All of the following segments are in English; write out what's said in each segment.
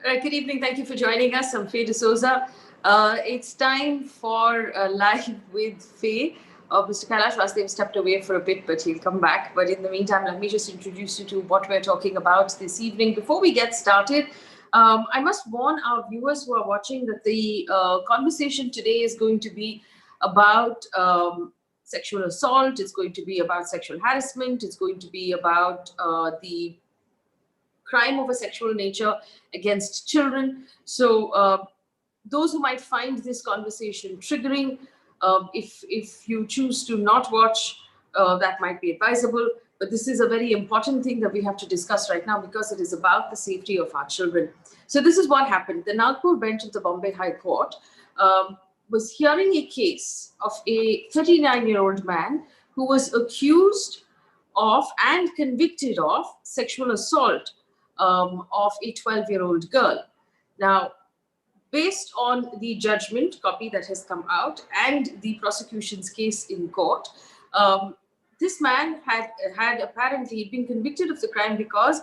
Good evening. Thank you for joining us. I'm Faye D'Souza. It's time for Live with Faye. Mr. Kailash Vasdev stepped away for a bit, but he'll come back. But in the meantime, let me just introduce you to what we're talking about this evening. Before we get started, I must warn our viewers who are watching that the conversation today is going to be about sexual assault. It's going to be about sexual harassment. It's going to be about the crime of a sexual nature against children. So those who might find this conversation triggering, if you choose to not watch, that might be advisable. But this is a very important thing that we have to discuss right now because it is about the safety of our children. So this is what happened. The Nagpur bench of the Bombay High Court was hearing a case of a 39-year-old man who was accused of and convicted of sexual assault of a 12-year-old girl. Now, based on the judgment copy that has come out and the prosecution's case in court, this man had apparently been convicted of the crime because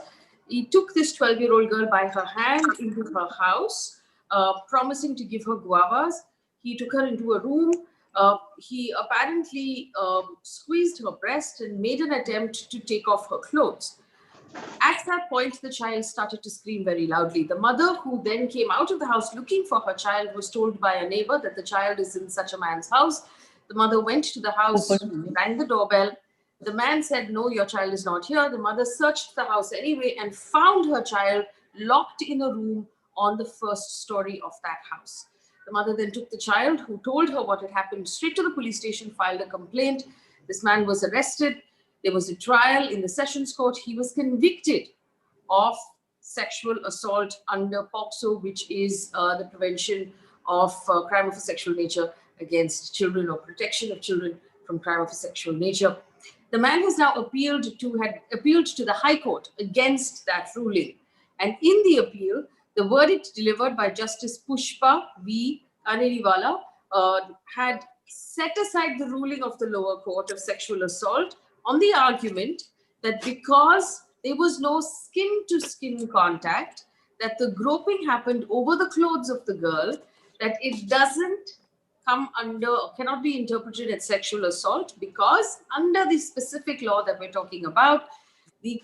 he took this 12-year-old girl by her hand into her house, promising to give her guavas. He took her into a room. He apparently squeezed her breast and made an attempt to take off her clothes. At that point, the child started to scream very loudly. The mother, who then came out of the house looking for her child, was told by a neighbor that the child is in such a man's house. The mother went to the house, rang the doorbell. The man said, "No, your child is not here." The mother searched the house anyway and found her child locked in a room on the first story of that house. The mother then took the child, who told her what had happened, straight to the police station, filed a complaint. This man was arrested. There was a trial in the Sessions Court. He was convicted of sexual assault under POCSO, which is the Prevention of Crime of a Sexual Nature against Children, or Protection of Children from Crime of a Sexual Nature. The man has now appealed to the High Court against that ruling. And in the appeal, the verdict delivered by Justice Pushpa V. Kaneriwala had set aside the ruling of the lower court of sexual assault on the argument that because there was no skin-to-skin contact, that the groping happened over the clothes of the girl, that it doesn't come under, cannot be interpreted as sexual assault, because under the specific law that we're talking about, the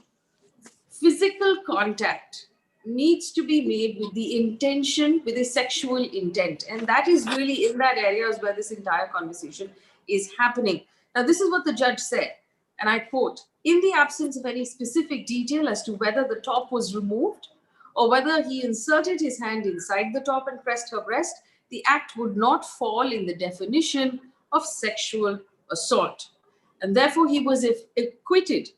physical contact needs to be made with the intention, with a sexual intent. And that is really in that areas where this entire conversation is happening. Now, this is what the judge said, and I quote, "In the absence of any specific detail as to whether the top was removed or whether he inserted his hand inside the top and pressed her breast, the act would not fall in the definition of sexual assault." And therefore, he was acquitted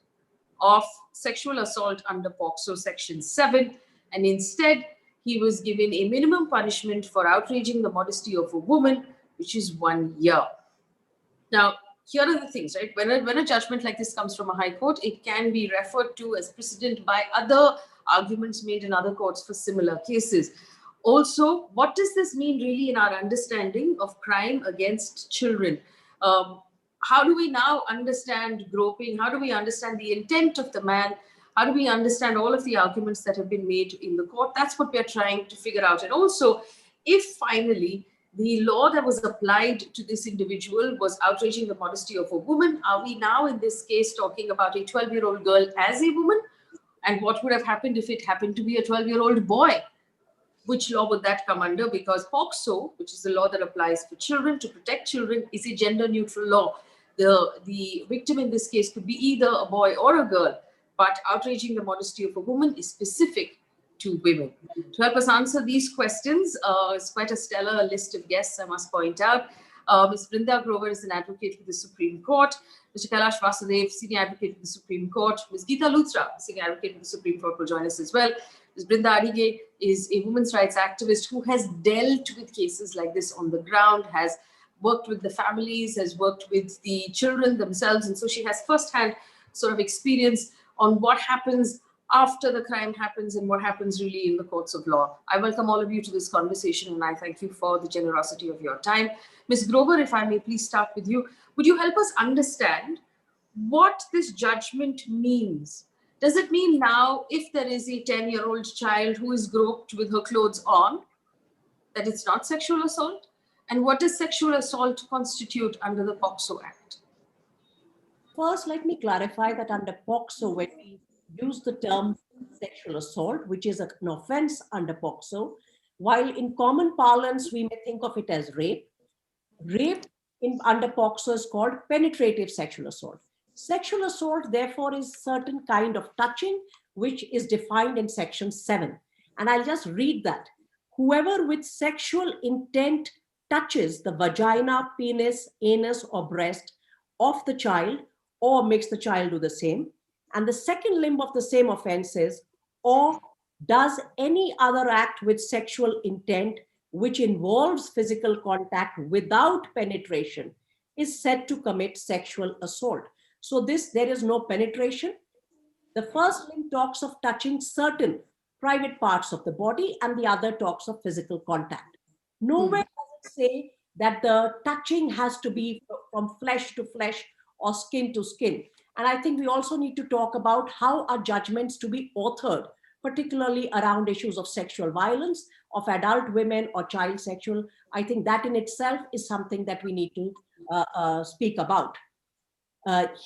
of sexual assault under POCSO Section 7, and instead he was given a minimum punishment for outraging the modesty of a woman, which is 1 year. Now, here are the things, right? When a judgment like this comes from a high court, it can be referred to as precedent by other arguments made in other courts for similar cases. Also, what does this mean really in our understanding of crime against children? How do we now understand groping? How do we understand the intent of the man? How do we understand all of the arguments that have been made in the court? That's what we're trying to figure out. And also, if finally the law that was applied to this individual was outraging the modesty of a woman, are we now in this case talking about a 12-year-old girl as a woman? And what would have happened if it happened to be a 12-year-old boy? Which law would that come under? Because POCSO, which is the law that applies for children to protect children, is a gender-neutral law. The victim in this case could be either a boy or a girl, but outraging the modesty of a woman is specific to women. To help us answer these questions, it's quite a stellar list of guests, I must point out. Ms. Brinda Grover is an advocate with the Supreme Court. Mr. Kailash Vasdev, senior advocate with the Supreme Court. Ms. Geeta Luthra, senior advocate with the Supreme Court, will join us as well. Ms. Brinda Adige is a women's rights activist who has dealt with cases like this on the ground, has worked with the families, has worked with the children themselves, and so she has firsthand sort of experience on what happens after the crime happens and what happens really in the courts of law. I welcome all of you to this conversation, and I thank you for the generosity of your time. Ms. Grover, if I may please start with you, would you help us understand what this judgment means Does it mean now if there is a 10-year-old child who is groped with her clothes on, that it's not sexual assault? And what does sexual assault constitute under the POCSO Act? First, let me clarify that under POCSO, when we use the term sexual assault, which is an offense under POCSO, while in common parlance, we may think of it as rape. Rape under POCSO is called penetrative sexual assault. Sexual assault, therefore, is certain kind of touching, which is defined in section 7. And I'll just read that. Whoever with sexual intent touches the vagina, penis, anus, or breast of the child, or makes the child do the same. And the second limb of the same offense is, or does any other act with sexual intent which involves physical contact without penetration, is said to commit sexual assault. So there is no penetration. The first limb talks of touching certain private parts of the body, and the other talks of physical contact. Nowhere does it say that the touching has to be from flesh to flesh or skin to skin. And I think we also need to talk about how are judgments to be authored, particularly around issues of sexual violence of adult women or child sexual. I think that in itself is something that we need to speak about.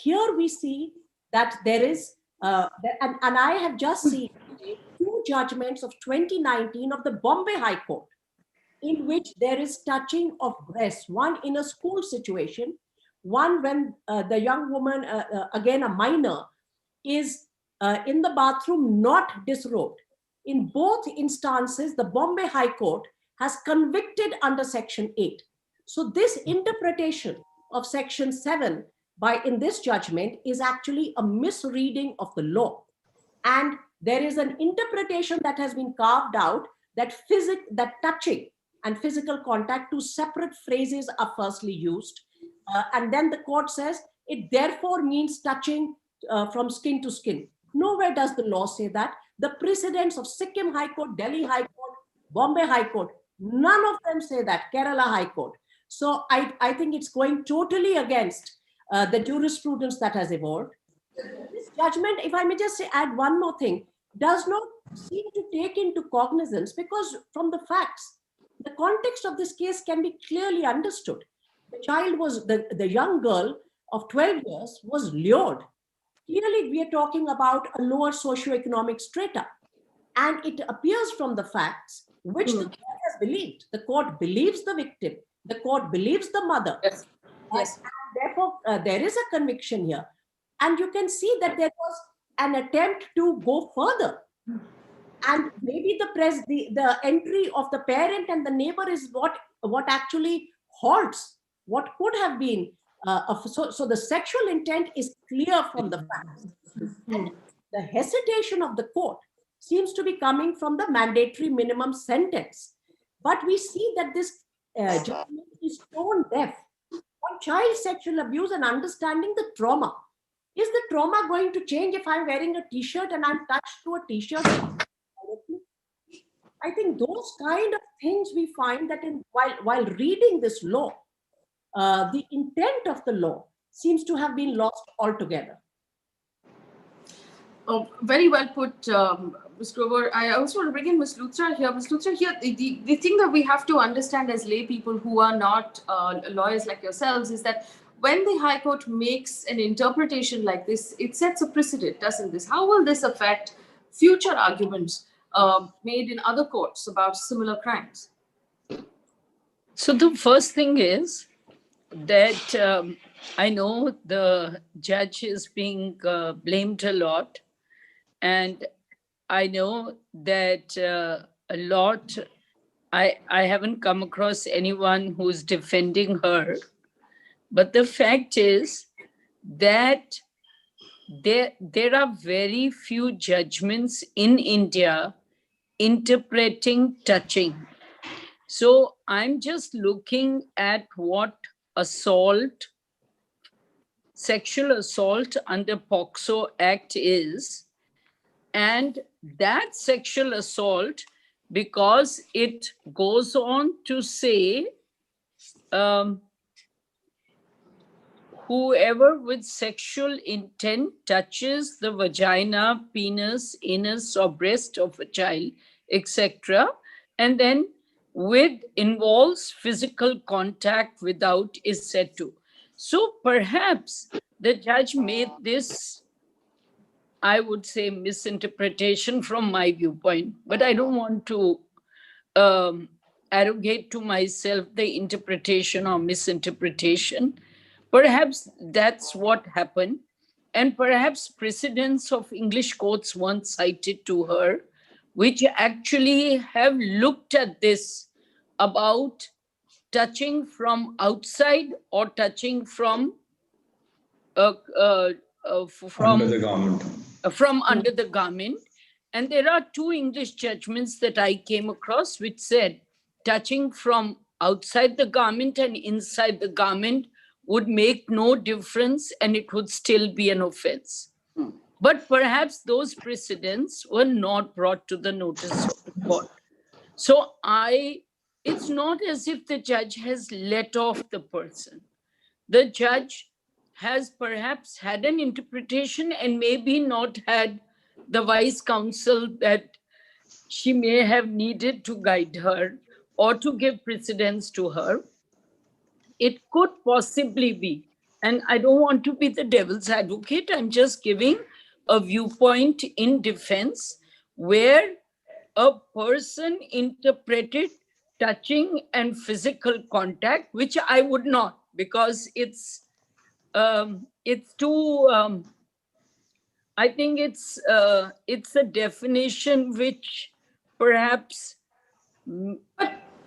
Here we see that there is, and I have just seen two judgments of 2019 of the Bombay High Court, in which there is touching of breasts, one in a school situation, one when the young woman, again a minor, is in the bathroom not disrobed. In both instances, the Bombay High Court has convicted under Section 8. So this interpretation of Section 7 in this judgment is actually a misreading of the law. And there is an interpretation that has been carved out that touching and physical contact, two separate phrases, are firstly used. And then the court says it therefore means touching from skin to skin. Nowhere does the law say that. The precedents of Sikkim High Court, Delhi High Court, Bombay High Court, none of them say that. Kerala High Court. So I think it's going totally against the jurisprudence that has evolved. This judgment, if I may just add one more thing, does not seem to take into cognizance, because from the facts, the context of this case can be clearly understood. The child was, the young girl of 12 years was lured. Clearly, we are talking about a lower socioeconomic strata. And it appears from the facts, which the court has believed. The court believes the victim. The court believes the mother. Yes. Yes. And therefore, there is a conviction here. And you can see that there was an attempt to go further. And maybe the entry of the parent and the neighbor is what actually halts what could have been. So the sexual intent is clear from the facts. And the hesitation of the court seems to be coming from the mandatory minimum sentence. But we see that this judgment is tone deaf on child sexual abuse and understanding the trauma. Is the trauma going to change if I'm wearing a t-shirt and I'm touched to a t-shirt? I think those kind of things we find that while reading this law, the intent of the law seems to have been lost altogether. Oh, very well put, Ms. Grover. I also want to bring in Ms. Luthra here. Ms. Luthra, here, the thing that we have to understand as lay people who are not lawyers like yourselves is that when the High Court makes an interpretation like this, it sets a precedent, doesn't this? How will this affect future arguments made in other courts about similar crimes? So the first thing is that I know the judge is being blamed a lot. And I know that a lot, I haven't come across anyone who's defending her. But the fact is that there are very few judgments in India interpreting touching. So I'm just looking at what sexual assault under POCSO Act is. And that sexual assault, because it goes on to say whoever with sexual intent touches the vagina, penis, anus, or breast of a child, etc., and then with involves physical contact without is said to. So perhaps the judge made this, I would say, misinterpretation from my viewpoint, but I don't want to arrogate to myself the interpretation or misinterpretation. Perhaps that's what happened. And perhaps precedents of English courts weren't cited to her, which actually have looked at this about touching from outside or touching from uh, uh, Under the garment. from under the garment. And there are two English judgments that I came across which said touching from outside the garment and inside the garment would make no difference and it would still be an offense. But perhaps those precedents were not brought to the notice of the court. So it's not as if the judge has let off the person. The judge has perhaps had an interpretation and maybe not had the wise counsel that she may have needed to guide her or to give precedence to her. It could possibly be, and I don't want to be the devil's advocate, I'm just giving a viewpoint in defense where a person interpreted touching and physical contact, which I would not, because it's too, I think it's a definition which perhaps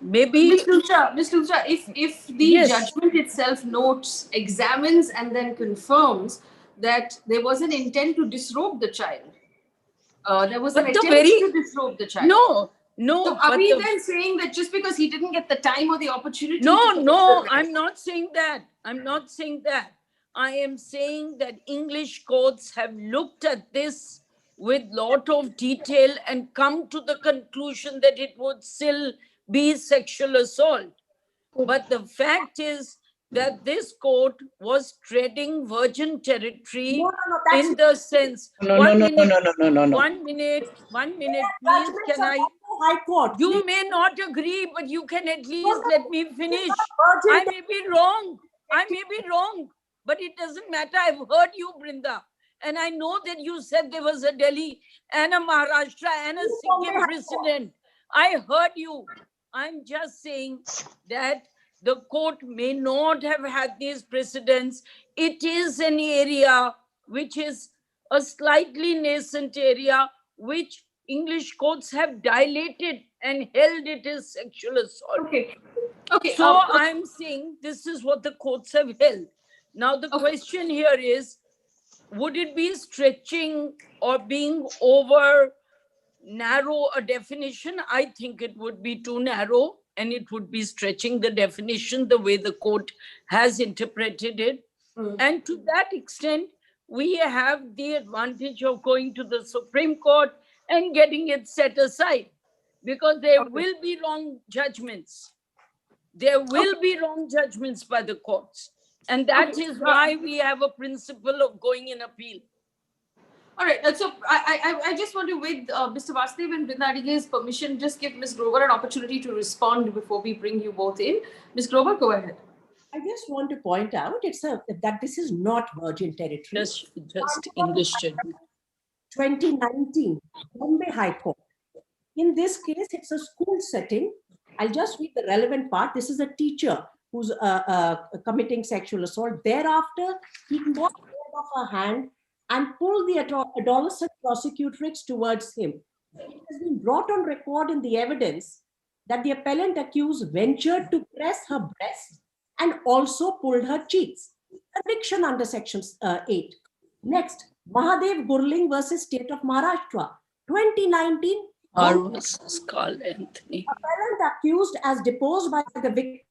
maybe. Ms. Luthra, if the Yes. judgment itself notes, examines, and then confirms that there was an intent to disrobe the child, there was an But the attempt very- to disrobe the child. No, So are but we the- then saying that just because he didn't get the time or the opportunity? No, I'm not saying that. I'm not saying that. I am saying that English courts have looked at this with lot of detail and come to the conclusion that it would still be sexual assault. But the fact is that this court was treading virgin territory that's in the sense. No. One minute, please. Can I? High Court. You may not agree, but you can at least let me finish. Virgin I may be wrong. But it doesn't matter. I've heard you, Brinda. And I know that you said there was a Delhi and a Maharashtra and a Sikkim precedent. I heard you. I'm just saying that the court may not have had these precedents. It is an area which is a slightly nascent area, which English courts have dilated and held it as sexual assault. Okay. So I'm saying this is what the courts have held. Now the question here is, would it be stretching or being over narrow a definition? I think it would be too narrow and it would be stretching the definition the way the court has interpreted it. And to that extent, we have the advantage of going to the Supreme Court and getting it set aside, because there will be wrong judgments. There will be wrong judgments by the courts. And that is why we have a principle of going in appeal. All right. So I just want to, with Mr. Vasdev and Brinda Adige's permission, just give Ms. Grover an opportunity to respond before we bring you both in. Ms. Grover, go ahead. I just want to point out that this is not virgin territory. Just English judgment. 2019, Bombay High Court. In this case, it's a school setting. I'll just read the relevant part. This is a teacher who's committing sexual assault. Thereafter, he got hold of her hand and pulled the adolescent prosecutrix towards him. It has been brought on record in the evidence that the appellant accused ventured to press her breast and also pulled her cheeks. Conviction under Section 8. Next, Mahadev Gurling versus State of Maharashtra, 2019. Marvelous Carl Anthony. Appellant accused as deposed by the victim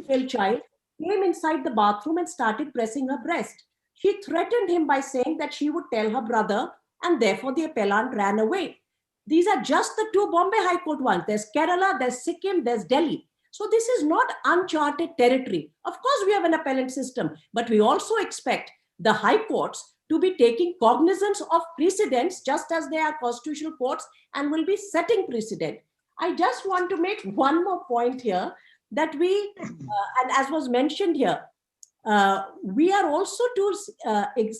male child came inside the bathroom and started pressing her breast. She threatened him by saying that she would tell her brother, and therefore the appellant ran away. These are just the two Bombay High Court ones. There's Kerala, there's Sikkim, there's Delhi. So this is not uncharted territory. Of course, we have an appellate system, but we also expect the high courts to be taking cognizance of precedents just as they are constitutional courts and will be setting precedent. I just want to make one more point here that we, and as was mentioned here, we are also to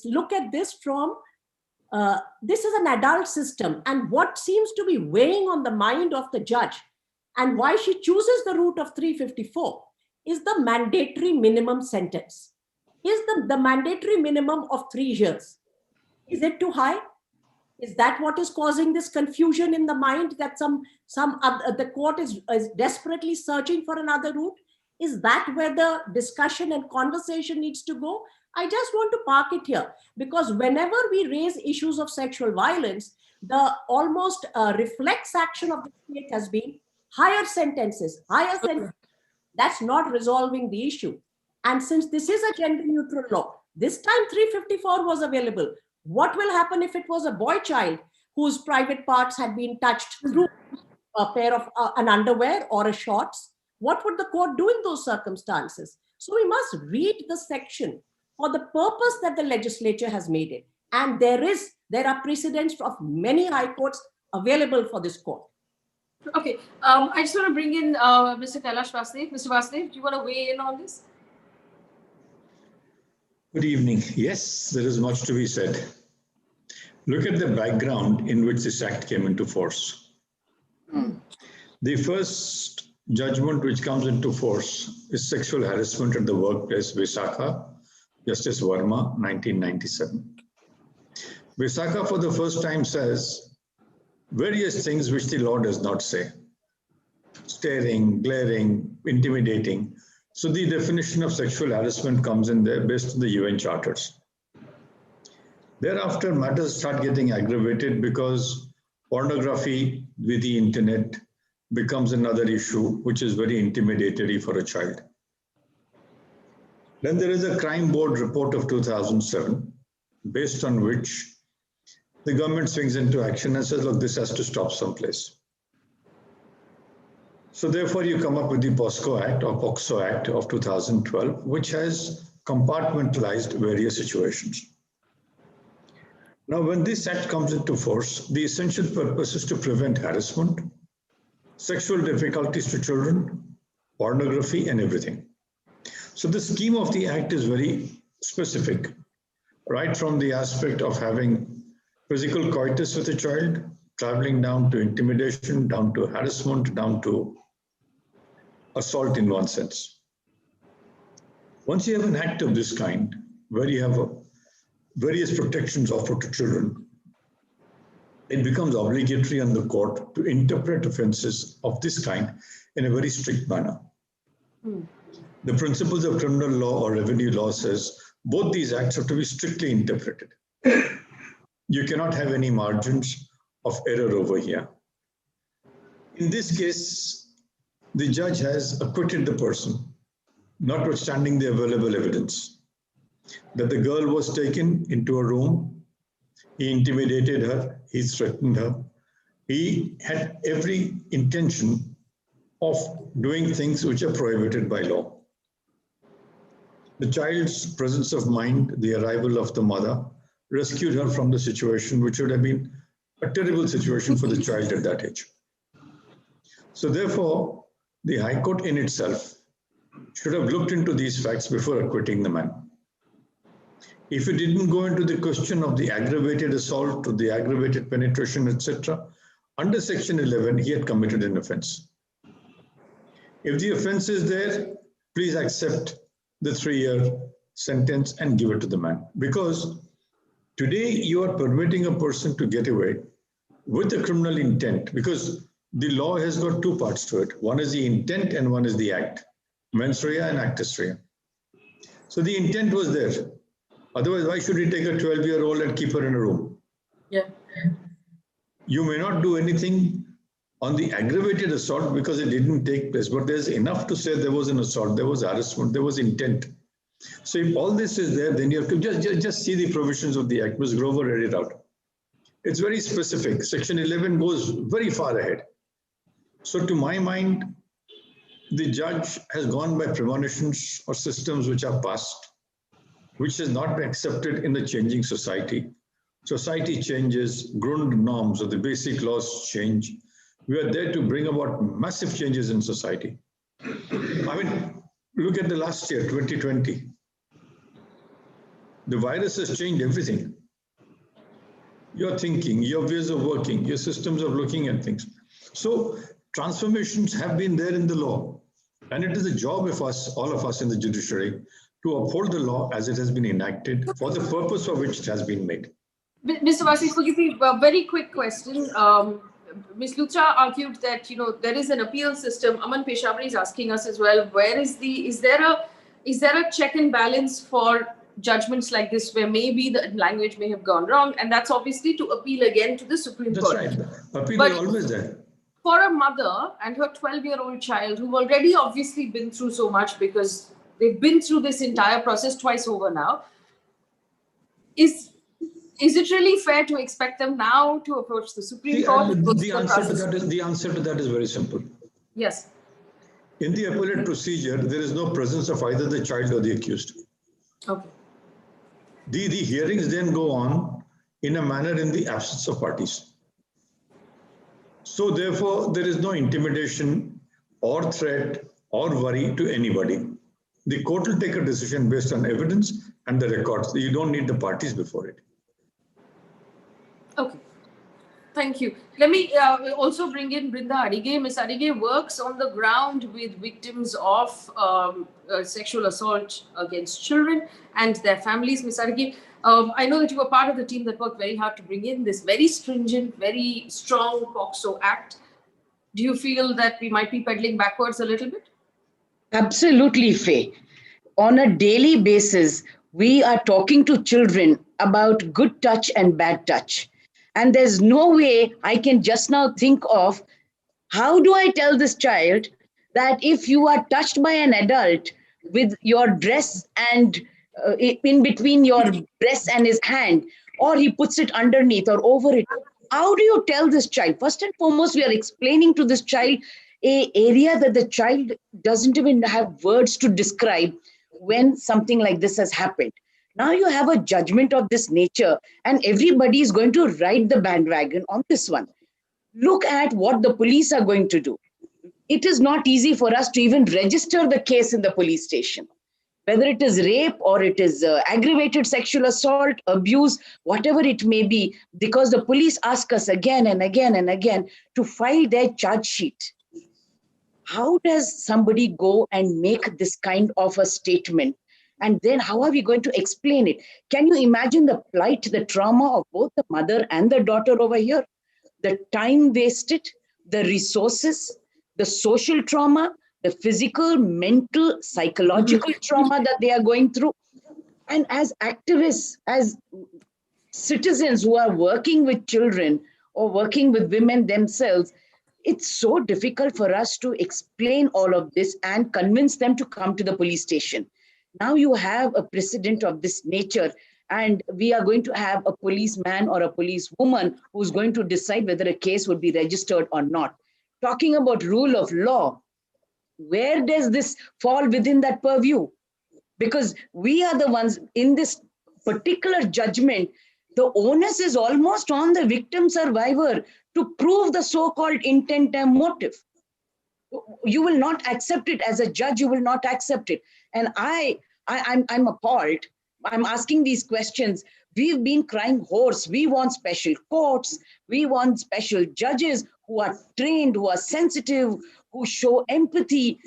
look at this from, this is an adult system, and what seems to be weighing on the mind of the judge and why she chooses the route of 354 is the mandatory minimum sentence. Is the mandatory minimum of 3 years, is it too high? Is that what is causing this confusion in the mind that the court is desperately searching for another route? Is that where the discussion and conversation needs to go? I just want to park it here, because whenever we raise issues of sexual violence, the almost reflex action of the state has been higher sentences, higher sentences. That's not resolving the issue. And since this is a gender neutral law, this time 354 was available. What will happen if it was a boy child whose private parts had been touched through a pair of an underwear or a shorts? What would the court do in those circumstances? So we must read the section for the purpose that the legislature has made it. And there are precedents of many high courts available for this court. Okay, I just want to bring in Mr. Kailash Vasdev. Mr. Vasdev, do you want to weigh in on this? Good evening. Yes, there is much to be said. Look at the background in which this act came into force. The first judgment which comes into force is sexual harassment at the workplace, Visakha, Justice Verma, 1997. Visakha for the first time says various things which the law does not say. Staring, glaring, intimidating. So the definition of sexual harassment comes in there based on the UN charters. Thereafter, matters start getting aggravated because pornography with the internet becomes another issue which is very intimidatory for a child. Then there is a crime board report of 2007, based on which the government swings into action and says, look, this has to stop someplace. So therefore, you come up with the POSCO Act or POXO Act of 2012, which has compartmentalized various situations. Now, when this act comes into force, the essential purpose is to prevent harassment, sexual difficulties to children, pornography, and everything. So the scheme of the act is very specific, right from the aspect of having physical coitus with a child, traveling down to intimidation, down to harassment, down to assault in one sense. Once you have an act of this kind, where you have various protections offered to children, it becomes obligatory on the court to interpret offenses of this kind in a very strict manner. The principles of criminal law or revenue law says both these acts have to be strictly interpreted. You cannot have any margins of error over here. In this case, the judge has acquitted the person, notwithstanding the available evidence, that the girl was taken into a room, he intimidated her, he threatened her, he had every intention of doing things which are prohibited by law. The child's presence of mind, the arrival of the mother, rescued her from the situation, which would have been a terrible situation for the child at that age. So therefore, the High Court in itself should have looked into these facts before acquitting the man. If it didn't go into the question of the aggravated assault or the aggravated penetration, etc., under Section 11, he had committed an offense. If the offense is there, please accept the 3-year sentence and give it to the man. Because today you are permitting a person to get away with a criminal intent, because the law has got 2 parts to it. One is the intent and one is the act. Mens rea and actus rea. So the intent was there. Otherwise, why should he take a 12-year-old and keep her in a room? Yeah. You may not do anything on the aggravated assault because it didn't take place, but there's enough to say there was an assault, there was harassment, there was intent. So if all this is there, then you have to just see the provisions of the act. Ms. Grover read it out. It's very specific. Section 11 goes very far ahead. So to my mind, the judge has gone by premonitions or systems which are past, which has not been accepted in the changing society. Society changes, ground norms or the basic laws change. We are there to bring about massive changes in society. I mean, look at the last year, 2020. The virus has changed everything. Your thinking, your ways of working, your systems of looking at things. So transformations have been there in the law. And it is a job of us, all of us in the judiciary, to uphold the law as it has been enacted for the purpose for which it has been made. Mr. Vasdev, forgive me, a very quick question. Ms. Luthra argued that there is an appeal system. Aman Peshawari is asking us as well. Where is there a check and balance for judgments like this, where maybe the language may have gone wrong, and that's obviously to appeal again to the Supreme Court. That's right. Appeal is always there. For a mother and her 12-year-old child who've already obviously been through so much because they've been through this entire process twice over now, is it really fair to expect them now to approach the Supreme Court? The answer to that is very simple. Yes. In the appellate procedure, there is no presence of either the child or the accused. Okay. The hearings then go on in a manner in the absence of parties. So therefore, there is no intimidation or threat or worry to anybody. The court will take a decision based on evidence and the records. You don't need the parties before it. Okay. Thank you. Let me also bring in Brinda Adige. Ms. Adige works on the ground with victims of sexual assault against children and their families. Ms. Adige, I know that you were part of the team that worked very hard to bring in this very stringent, very strong POCSO Act. Do you feel that we might be pedaling backwards a little bit? Absolutely, Faye. On a daily basis, we are talking to children about good touch and bad touch. And there's no way I can just now think of how do I tell this child that if you are touched by an adult with your dress and in between your breast and his hand, or he puts it underneath or over it, how do you tell this child? First and foremost, we are explaining to this child an area that the child doesn't even have words to describe when something like this has happened. Now you have a judgment of this nature and everybody is going to ride the bandwagon on this one. Look at what the police are going to do. It is not easy for us to even register the case in the police station. Whether it is rape or it is aggravated sexual assault, abuse, whatever it may be, because the police ask us again and again and again to file their charge sheet. How does somebody go and make this kind of a statement? And then how are we going to explain it? Can you imagine the plight, the trauma of both the mother and the daughter over here? The time wasted, the resources, the social trauma, the physical, mental, psychological trauma that they are going through. And as activists, as citizens who are working with children or working with women themselves, it's so difficult for us to explain all of this and convince them to come to the police station. Now you have a precedent of this nature, and we are going to have a policeman or a policewoman who's going to decide whether a case would be registered or not. Talking about rule of law, where does this fall within that purview? Because we are the ones in this particular judgment, the onus is almost on the victim survivor to prove the so-called intent and motive. You will not accept it as a judge, you will not accept it. And I'm appalled. I'm asking these questions. We've been crying hoarse. We want special courts. We want special judges who are trained, who are sensitive, who show empathy.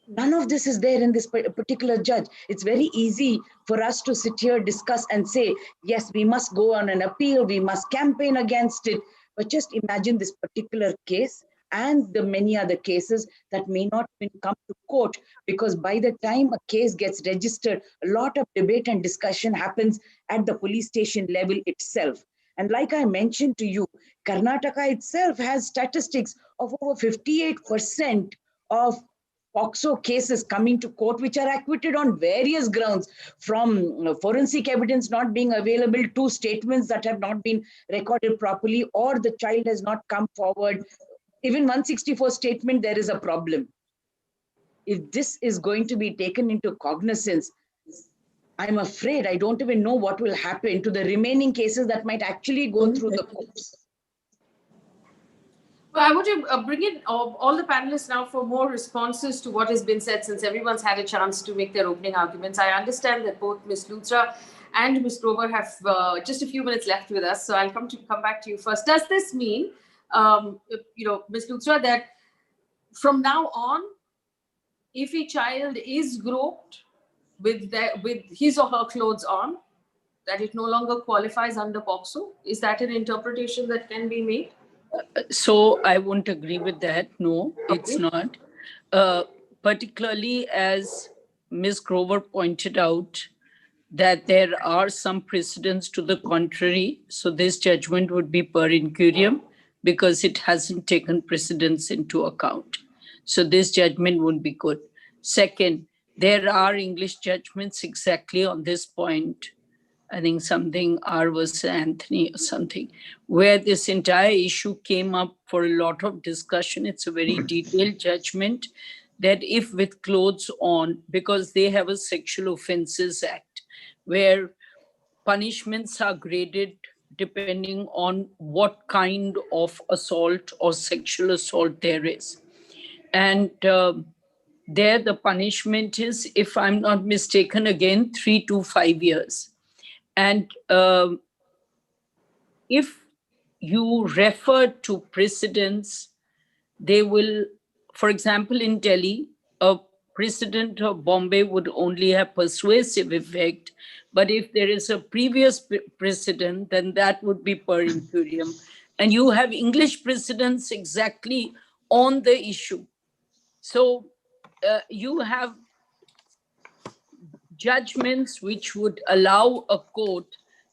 None of this is there in this particular judge. It's very easy for us to sit here, discuss and say, yes, we must go on an appeal. We must campaign against it. But just imagine this particular case and the many other cases that may not even come to court, because by the time a case gets registered, a lot of debate and discussion happens at the police station level itself. And like I mentioned to you, Karnataka itself has statistics of over 58% of POCSO cases coming to court, which are acquitted on various grounds, from forensic evidence not being available to statements that have not been recorded properly, or the child has not come forward. Even 164 statement, there is a problem. if this is going to be taken into cognizance, I'm afraid I don't even know what will happen to the remaining cases that might actually go through the courts. Well, I want to bring in all the panelists now for more responses to what has been said, since everyone's had a chance to make their opening arguments. I understand that both Ms. Luthra and Ms. Grover have just a few minutes left with us, so I'll come back to you first. Does this mean, Ms. Luthra, that from now on, if a child is groped with his or her clothes on, that it no longer qualifies under POCSO? Is that an interpretation that can be made? So I won't agree with that. No, it's not. Particularly as Ms. Grover pointed out, that there are some precedents to the contrary. So this judgment would be per incurium because it hasn't taken precedents into account. So this judgment wouldn't be good. Second, there are English judgments exactly on this point. I think something R versus Anthony or something, where this entire issue came up for a lot of discussion. It's a very detailed judgment that if with clothes on, because they have a Sexual Offences Act, where punishments are graded depending on what kind of assault or sexual assault there is. And there the punishment is, if I'm not mistaken, again, 3 to 5 years. And if you refer to precedents, they will, for example, in Delhi, a precedent of Bombay would only have persuasive effect. But if there is a previous precedent, then that would be per incurium. And you have English precedents exactly on the issue. So you have judgments which would allow a court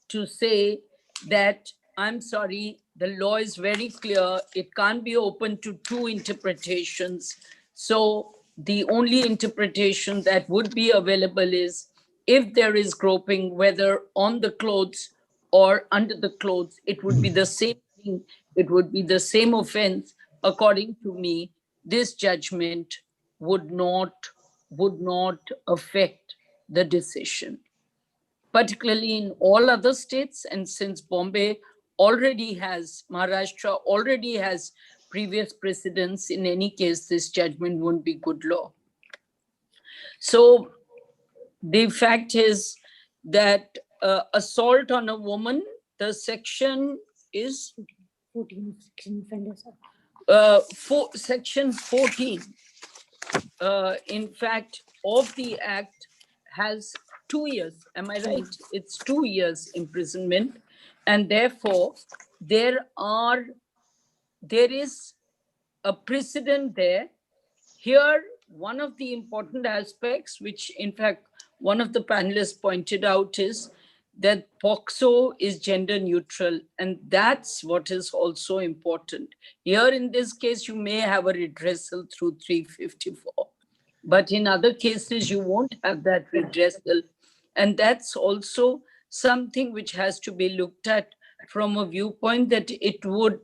to say that, I'm sorry, the law is very clear, it can't be open to two interpretations. So the only interpretation that would be available is if there is groping, whether on the clothes or under the clothes, it would be the same thing, it would be the same offense. According to me, this judgment would not affect the decision, particularly in all other states. And since Bombay already has, Maharashtra already has previous precedents, in any case, this judgment won't be good law. So the fact is that assault on a woman, the section is 14 offenders. Section 14. In fact, of the act has 2 years. Am I right? It's 2 years imprisonment. And therefore, there is a precedent there. Here, one of the important aspects, which in fact, one of the panelists pointed out, is that POCSO is gender neutral. And that's what is also important. Here in this case, you may have a redressal through 354. But in other cases, you won't have that redressal. And that's also something which has to be looked at from a viewpoint that it would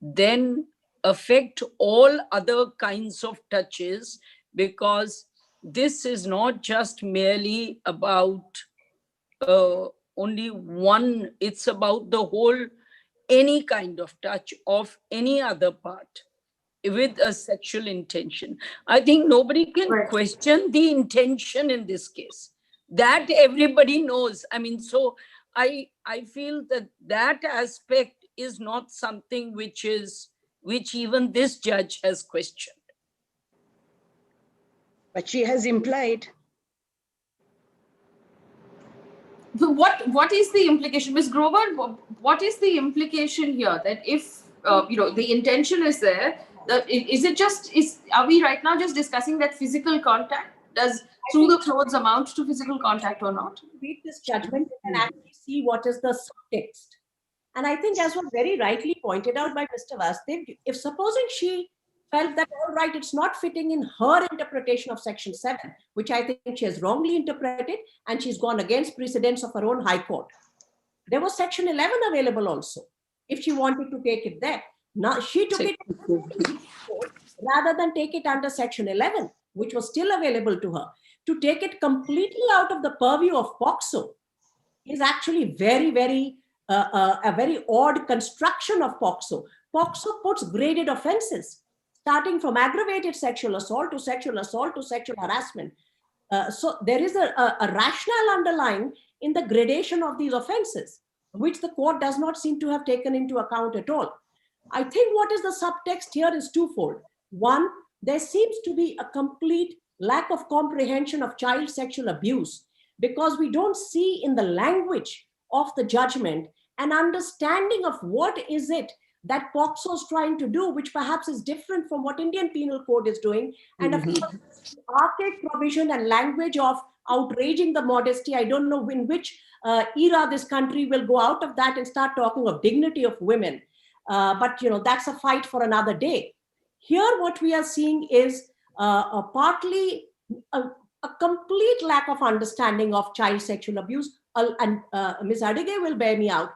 then affect all other kinds of touches, because this is not just merely about only one, it's about the whole, any kind of touch of any other part with a sexual intention. I think nobody can question the intention in this case. That everybody knows. I mean, so I feel that aspect is not something which even this judge has questioned. But she has implied. What is the implication, Ms. Grover? What is the implication here, that if the intention is there, are we right now just discussing that physical contact? Does through the clothes amount to physical contact or not? Read this judgment and actually see what is the subtext. And I think, as was very rightly pointed out by Mr. Vasdev, if supposing she felt that, all right, it's not fitting in her interpretation of Section 7, which I think she has wrongly interpreted, and she's gone against precedents of her own High Court. There was Section 11 available also, if she wanted to take it there. Now, she took it rather than take it under Section 11. which was still available to her, to take it completely out of the purview of POCSO is actually a very odd construction of POCSO. POCSO puts graded offenses, starting from aggravated sexual assault to sexual assault to sexual harassment. So there is a rationale underlying in the gradation of these offenses, which the court does not seem to have taken into account at all. I think what is the subtext here is twofold. One, there seems to be a complete lack of comprehension of child sexual abuse, because we don't see in the language of the judgment an understanding of what is it that POCSO is trying to do, which perhaps is different from what Indian Penal Code is doing. And of course, the archaic provision and language of outraging the modesty, I don't know in which era this country will go out of that and start talking of dignity of women. But that's a fight for another day. Here, what we are seeing is partly a complete lack of understanding of child sexual abuse. And Ms. Adige will bear me out.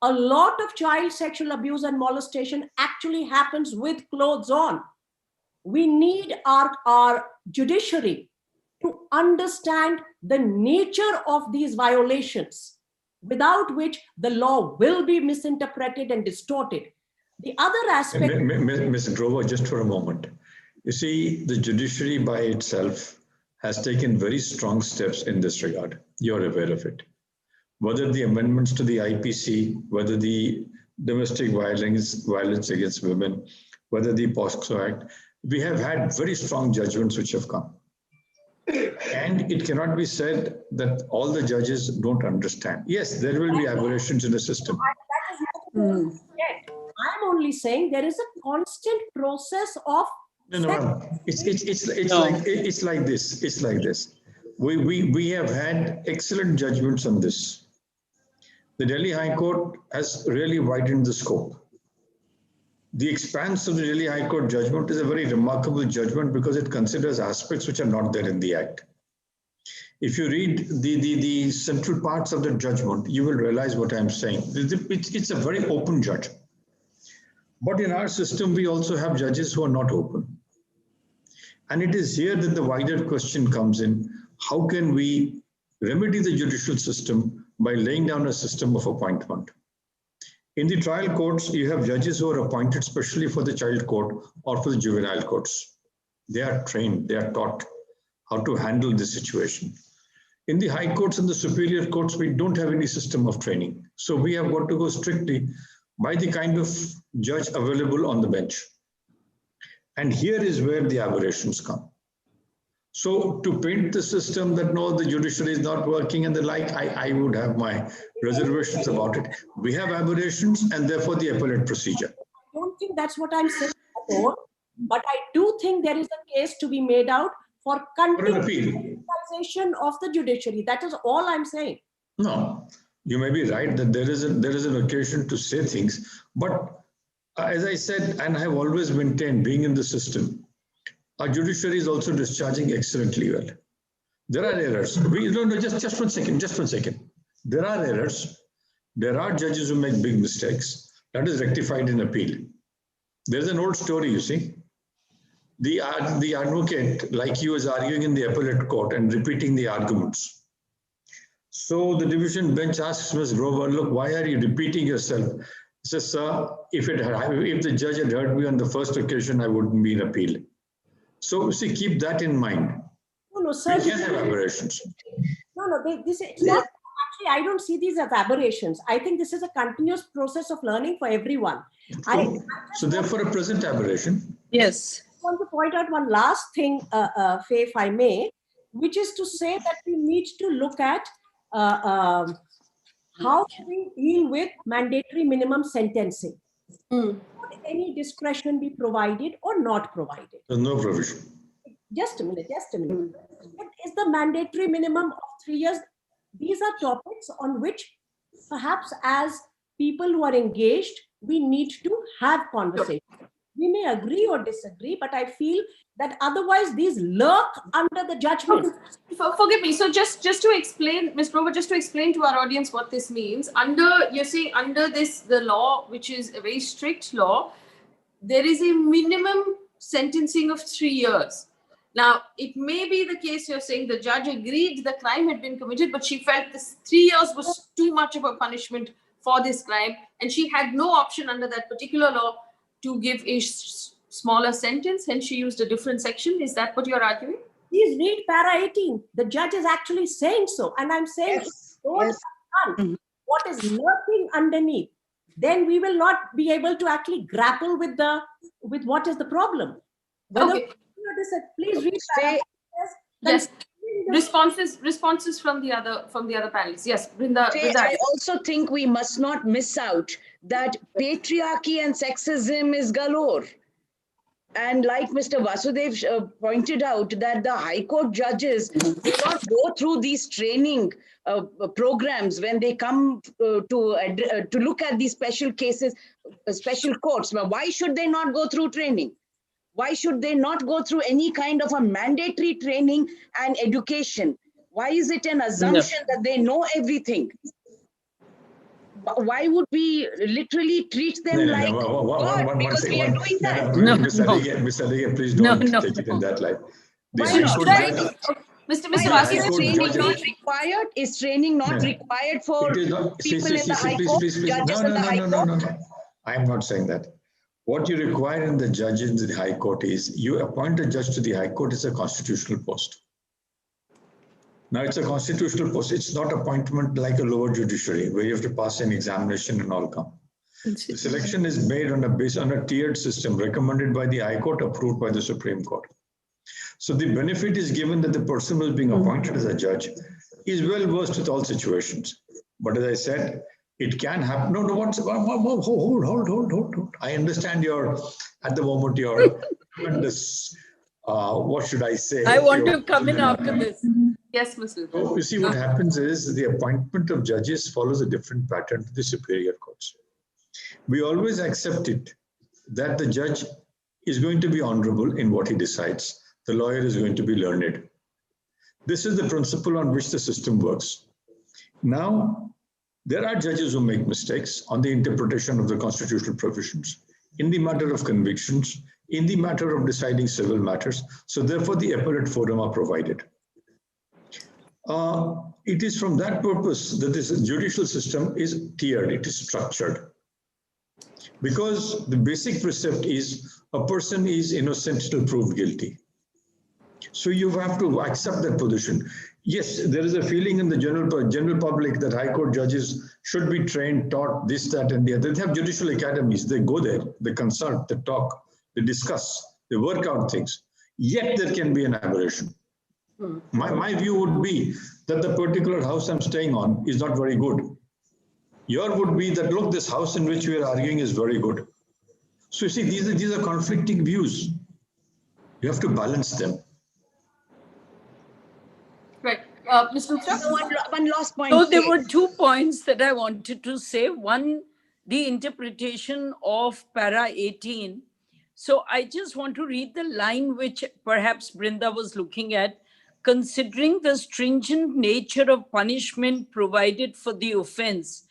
A lot of child sexual abuse and molestation actually happens with clothes on. We need our judiciary to understand the nature of these violations, without which the law will be misinterpreted and distorted. The other aspect... Ms. Grover, just for a moment. You see, the judiciary by itself has taken very strong steps in this regard. You're aware of it. Whether the amendments to the IPC, whether the domestic violence against women, whether the POCSO Act, we have had very strong judgments which have come. And it cannot be said that all the judges don't understand. Yes, there will be aberrations in the system. I'm only saying there is a constant process of... No. It's like this. We have had excellent judgments on this. The Delhi High Court has really widened the scope. The expanse of the Delhi High Court judgment is a very remarkable judgment because it considers aspects which are not there in the Act. If you read the central parts of the judgment, you will realize what I'm saying. It's a very open judge. But in our system, we also have judges who are not open. And it is here that the wider question comes in. How can we remedy the judicial system by laying down a system of appointment? In the trial courts, you have judges who are appointed specially for the child court or for the juvenile courts. They are trained, they are taught how to handle this situation. In the high courts and the superior courts, we don't have any system of training. So we have got to go strictly by the kind of judge available on the bench. And here is where the aberrations come. So to paint the system that no, the judiciary is not working and the like, I would have my reservations about it. We have aberrations and therefore the appellate procedure. I don't think that's what I'm saying before, but I do think there is a case to be made out for continuation of the judiciary. That is all I'm saying. No, you may be right that there is an occasion to say things, but as I said, and I have always maintained, being in the system, our judiciary is also discharging excellently well. There are errors. Just one second. There are errors. There are judges who make big mistakes. That is rectified in appeal. There's an old story, you see. The advocate, like you, is arguing in the appellate court and repeating the arguments. So the division bench asks Ms. Grover, look, why are you repeating yourself? He says, sir, if the judge had heard me on the first occasion, I wouldn't be in appeal. So, see, keep that in mind. No, sir. We can have aberrations. It's not, actually, I don't see these as aberrations. I think this is a continuous process of learning for everyone. So, therefore, a present aberration. Yes. I want to point out one last thing, Faye, if I may, which is to say that we need to look at how we deal with mandatory minimum sentencing. Would any discretion be provided or not provided? There's no provision. Just a minute. What is the mandatory minimum of 3 years? These are topics on which perhaps as people who are engaged, we need to have conversation. We may agree or disagree, but I feel that otherwise these lurk under the judgment. Forgive me. So just to explain, Ms. Grover, just to explain to our audience what this means, you're saying under this, the law, which is a very strict law, there is a minimum sentencing of 3 years. Now, it may be the case you're saying the judge agreed the crime had been committed, but she felt this 3 years was too much of a punishment for this crime, and she had no option under that particular law to give a smaller sentence, and she used a different section. Is that what you're arguing? Please read para 18. The judge is actually saying so. And I'm saying, if we don't understand what is lurking underneath, then we will not be able to actually grapple with what is the problem. Whether Okay. please read para 18. Yes. Responses from the other panelists. Yes, Brinda. I also think we must not miss out that patriarchy and sexism is galore. And like Mr. Vasudev pointed out, that the High Court judges do not go through these training programs when they come to look at these special cases, special courts. Why should they not go through training? Why should they not go through any kind of a mandatory training and education? Why is it an assumption that they know everything? Why would we literally treat them like God? Because we are doing that. Mr. Adige, please don't take it in that light. Mr. Training not required? Is training not required for people in the High Court, judges in the High Court? No. I am not saying that. What you require in the judges in the High Court is you appoint a judge to the High Court. It's a constitutional post. Now it's a constitutional post. It's not appointment like a lower judiciary where you have to pass an examination and all come. The selection is made based on a tiered system recommended by the High Court, approved by the Supreme Court. So the benefit is given that the person who is being appointed as a judge is well versed with all situations. But as I said, it can happen. No, hold. I understand at the moment you're tremendous. What should I say? I want to come in after this. Yes, Mr. So you see, what happens is the appointment of judges follows a different pattern to the superior courts. We always accept it that the judge is going to be honorable in what he decides. The lawyer is going to be learned. This is the principle on which the system works. Now, there are judges who make mistakes on the interpretation of the constitutional provisions, in the matter of convictions, in the matter of deciding civil matters. So therefore, the appellate forum are provided. It is from that purpose that this judicial system is tiered, it is structured. Because the basic precept is a person is innocent till proved guilty. So you have to accept that position. Yes, there is a feeling in the general public that High Court judges should be trained, taught this, that, and the other. They have judicial academies. They go there, they consult, they talk, they discuss, they work out things. Yet there can be an aberration. My view would be that the particular house I'm staying on is not very good. Your would be that, look, this house in which we are arguing is very good. So you see, these are conflicting views. You have to balance them. Right. Ms. Luthra? One last point. So there were 2 points that I wanted to say. One, the interpretation of para 18. So I just want to read the line which perhaps Brinda was looking at. Considering the stringent nature of punishment provided for the offense,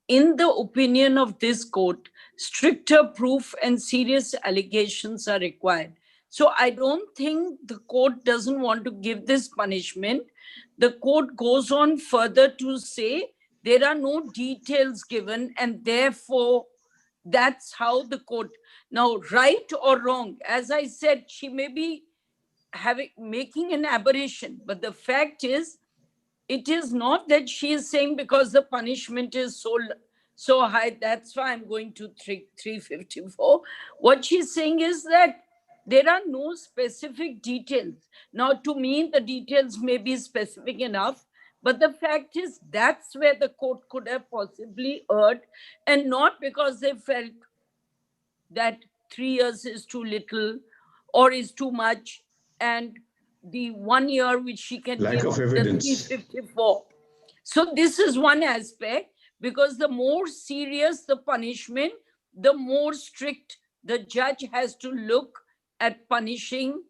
in the opinion of this court, stricter proof and serious allegations are required. So I don't think the court doesn't want to give this punishment. The court goes on further to say there are no details given, and therefore that's how the court, now right or wrong, as I said, she may be making an aberration, but the fact is, it is not that she is saying because the punishment is so high, that's why I'm going to 354. What she's saying is that there are no specific details. Now, to me, the details may be specific enough, but the fact is that's where the court could have possibly erred, and not because they felt that 3 years is too little or is too much, and the 1 year which she can Lack give of evidence. 354. So this is one aspect, because the more serious the punishment, the more strict the judge has to look at punishing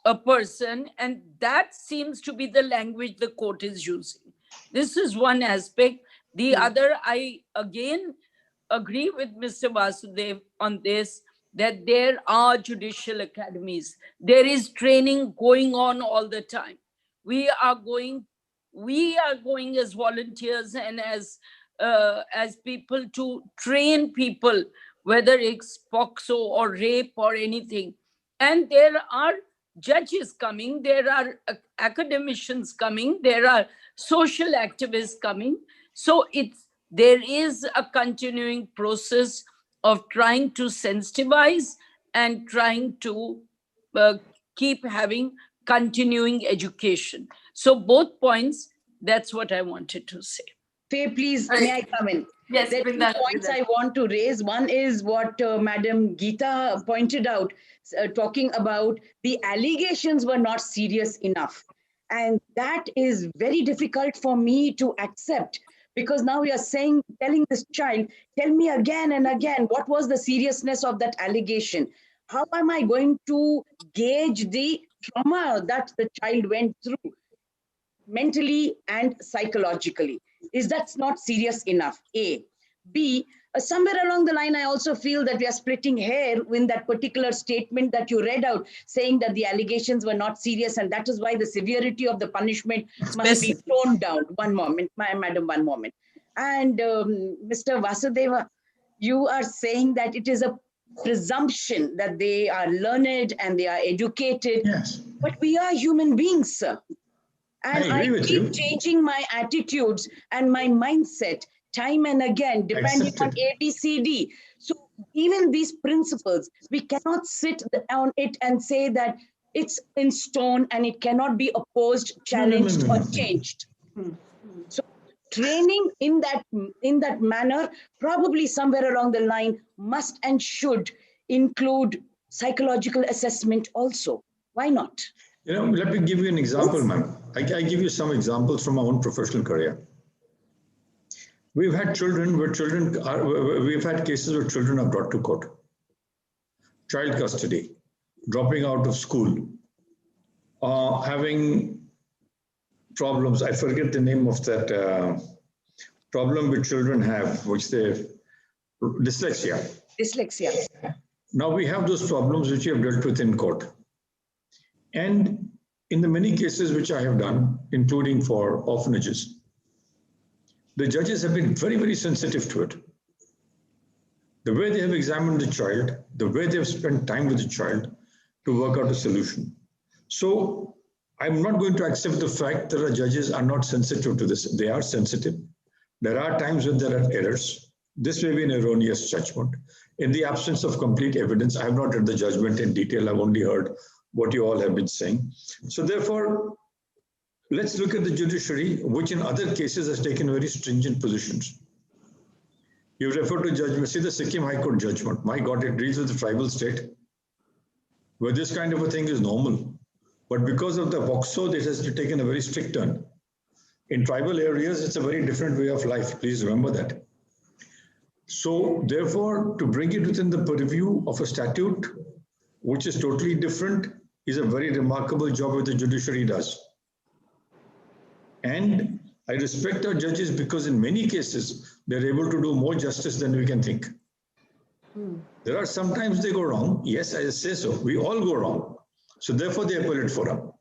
a person, and that seems to be the language the court is using. This is one aspect. The other, I again agree with Mr. Vasudev on this, that there are judicial academies. There is training going on all the time. We are going as volunteers and as people to train people, whether it's POXO or rape or anything. And there are judges coming, there are academicians coming, there are social activists coming. So there is a continuing process of trying to sensitize and trying to keep having continuing education. So both points, that's what I wanted to say. Faye, please, Right. may I come in? Yes, There are Brinda, 2 points Brinda. I want to raise. One is what Madam Geeta pointed out, talking about the allegations were not serious enough. And that is very difficult for me to accept, because now you are telling this child, tell me again and again, what was the seriousness of that allegation? How am I going to gauge the trauma that the child went through mentally and psychologically? Is that's not serious enough? A. B, somewhere along the line, I also feel that we are splitting hair in that particular statement that you read out, saying that the allegations were not serious, and that is why the severity of the punishment must be toned down. One moment, madam, one moment. And Mr. Vasudeva, you are saying that it is a presumption that they are learned and they are educated. Yes. But we are human beings, sir. And I agree with keep you. changing my attitudes and my mindset time and again, depending on Accept it. A, B, C, D. So even these principles, we cannot sit on it and say that it's in stone and it cannot be opposed, challenged, No. or changed. So training in that manner, probably somewhere along the line, must and should include psychological assessment also. Why not? Let me give you an example, ma'am. I give you some examples from my own professional career. We've had we've had cases where children are brought to court. Child custody, dropping out of school, having problems. I forget the name of that problem which children have, which dyslexia. Dyslexia. Now we have those problems which we have dealt with in court. And in the many cases which I have done, including for orphanages, the judges have been very, very sensitive to it. The way they have examined the child, the way they have spent time with the child to work out a solution. So I'm not going to accept the fact that our judges are not sensitive to this. They are sensitive. There are times when there are errors. This may be an erroneous judgment. In the absence of complete evidence, I have not read the judgment in detail. I've only heard what you all have been saying. So therefore, let's look at the judiciary, which in other cases has taken very stringent positions. You refer to judgment, see the Sikkim High Court judgment. My God, it deals with the tribal state, where this kind of a thing is normal. But because of the POXO, it has taken a very strict turn. In tribal areas, it's a very different way of life. Please remember that. So therefore, to bring it within the purview of a statute, which is totally different, is a very remarkable job that the judiciary does. And I respect our judges because in many cases, they're able to do more justice than we can think. There are sometimes they go wrong. Yes, I say so. We all go wrong. So therefore, the appellate forum.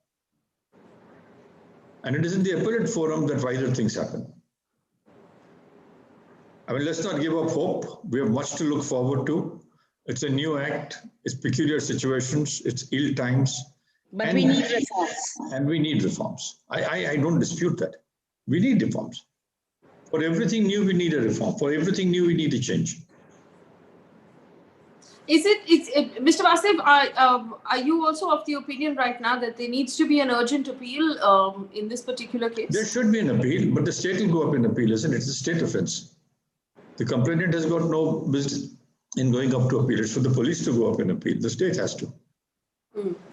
And it is in the appellate forum that wider things happen. I mean, let's not give up hope. We have much to look forward to. It's a new act. It's peculiar situations. It's ill times. But we need reforms. And we need reforms. I don't dispute that. We need reforms. For everything new, we need a reform. For everything new, we need a change. Mr. Vasdev, are you also of the opinion right now that there needs to be an urgent appeal in this particular case? There should be an appeal, but the state will go up in appeal, isn't it? It's a state offense. The complainant has got no business in going up to appeal. It's for the police to go up and appeal. The state has to.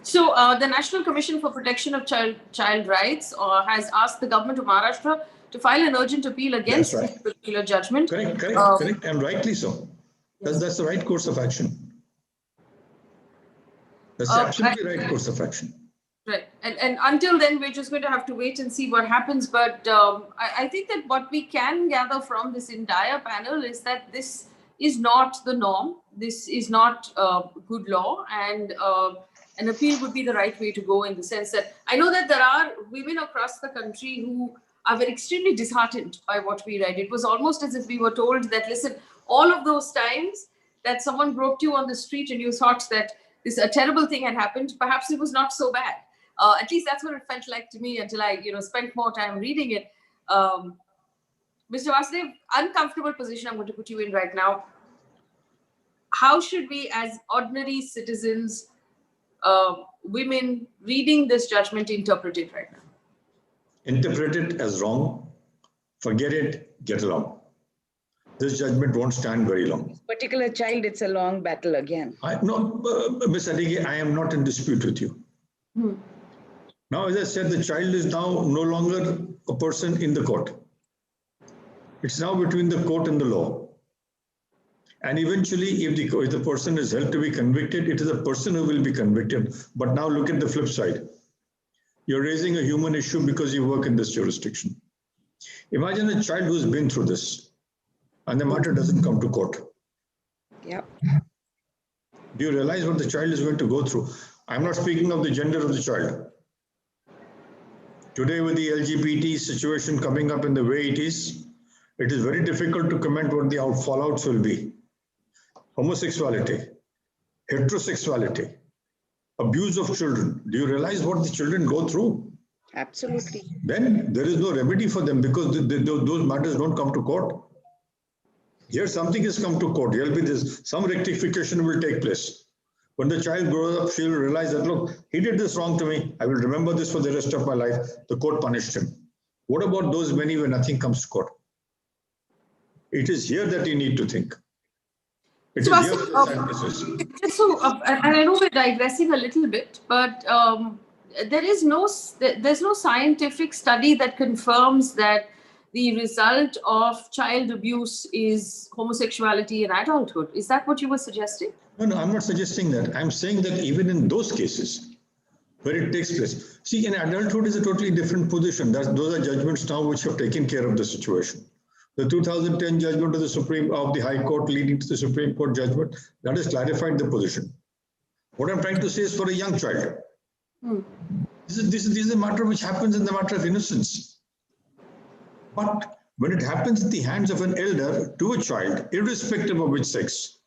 So the National Commission for Protection of Child Rights has asked the government of Maharashtra to file an urgent appeal against this particular judgment. Correct, and rightly so. That's the right course of action. That's absolutely right course of action. Right. And until then, we're just going to have to wait and see what happens. But I think that what we can gather from this entire panel is that this is not the norm. This is not good law, and an appeal would be the right way to go, in the sense that I know that there are women across the country who are very extremely disheartened by what we read. It was almost as if we were told that, listen, all of those times that someone groped you on the street and you thought that a terrible thing had happened, perhaps it was not so bad. At least that's what it felt like to me until I, spent more time reading it. Mr. Vasdev, uncomfortable position I'm going to put you in right now. How should we, as ordinary citizens, women reading this judgment, interpret it right now? Interpret it as wrong, forget it, get along. This judgment won't stand very long. This particular child, it's a long battle again. Ms. Adige, I am not in dispute with you. Now, as I said, the child is now no longer a person in the court. It's now between the court and the law. And eventually, if the person is held to be convicted, it is a person who will be convicted. But now look at the flip side. You're raising a human issue because you work in this jurisdiction. Imagine a child who's been through this and the matter doesn't come to court. Yep. Do you realize what the child is going to go through? I'm not speaking of the gender of the child. Today, with the LGBT situation coming up in the way it is very difficult to comment what the fallouts will be. Homosexuality, heterosexuality, abuse of children. Do you realize what the children go through? Absolutely. Then there is no remedy for them because those matters don't come to court. Here something has come to court. Here will be this, some rectification will take place. When the child grows up, she will realize that, look, he did this wrong to me. I will remember this for the rest of my life. The court punished him. What about those many where nothing comes to court? It is here that you need to think. It So, is here just so, and I know we're digressing a little bit, but there's no scientific study that confirms that the result of child abuse is homosexuality in adulthood. Is that what you were suggesting? No, I'm not suggesting that. I'm saying that even in those cases where it takes place, see, in adulthood is a totally different position. Those are judgments now which have taken care of the situation. The 2010 judgment of the High Court leading to the Supreme Court judgment, that has clarified the position. What I'm trying to say is for a young child. This is a matter which happens in the matter of innocence. But when it happens in the hands of an elder to a child, irrespective of which sex,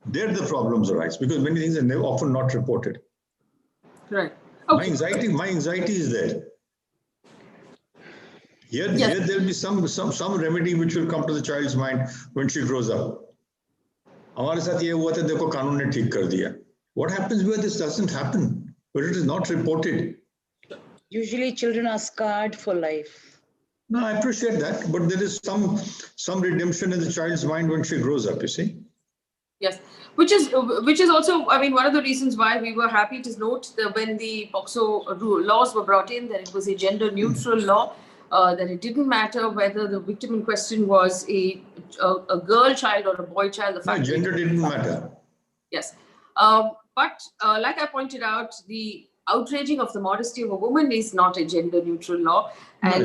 there the problems arise because many things are often not reported. Right. Okay. My anxiety is there. Here there'll be some remedy which will come to the child's mind when she grows up. हमारे साथ ये हुआ था, देखो कानून ने ठीक कर दिया. What happens where this doesn't happen, where it is not reported? Usually children are scarred for life. No, I appreciate that, but there is some redemption in the child's mind when she grows up, you see. Yes, which is also, I mean, one of the reasons why we were happy to note that when the POCSO laws were brought in, that it was a gender neutral law, that it didn't matter whether the victim in question was a girl child or a boy child. The fact gender didn't matter. Yes, but like I pointed out, the outraging of the modesty of a woman is not a gender neutral law, and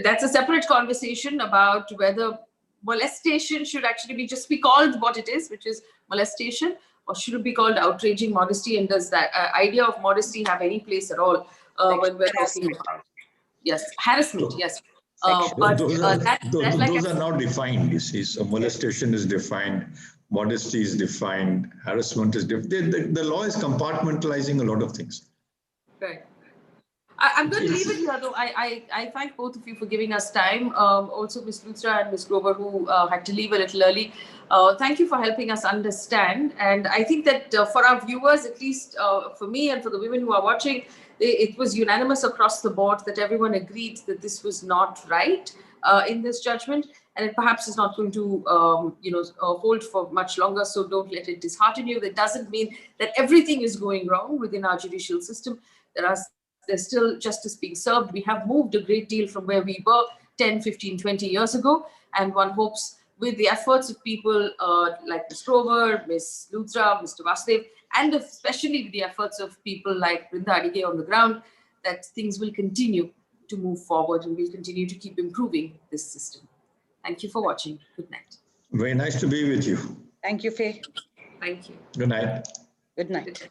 that's a separate conversation about whether molestation should actually just be called what it is, which is molestation, or should it be called outraging modesty? And does that idea of modesty have any place at all when we're talking about harassment? Yes. Those are now defined. You see, so molestation is defined, modesty is defined, harassment is defined. The law is compartmentalizing a lot of things. Right. I'm going to leave it here, though. I thank both of you for giving us time. Also, Ms. Luthra and Ms. Grover, who had to leave a little early. Thank you for helping us understand. And I think that for our viewers, at least for me and for the women who are watching, it was unanimous across the board that everyone agreed that this was not right in this judgment. And it perhaps is not going to, hold for much longer. So don't let it dishearten you. That doesn't mean that everything is going wrong within our judicial system. There's still justice being served. We have moved a great deal from where we were 10, 15, 20 years ago. And one hopes with the efforts of people like Ms. Grover, Ms. Luthra, Mr. Vasdev, and especially with the efforts of people like Brinda, Adige on the ground, that things will continue to move forward and we'll continue to keep improving this system. Thank you for watching. Good night. Very nice to be with you. Thank you, Faye. Thank you. Good night. Good night.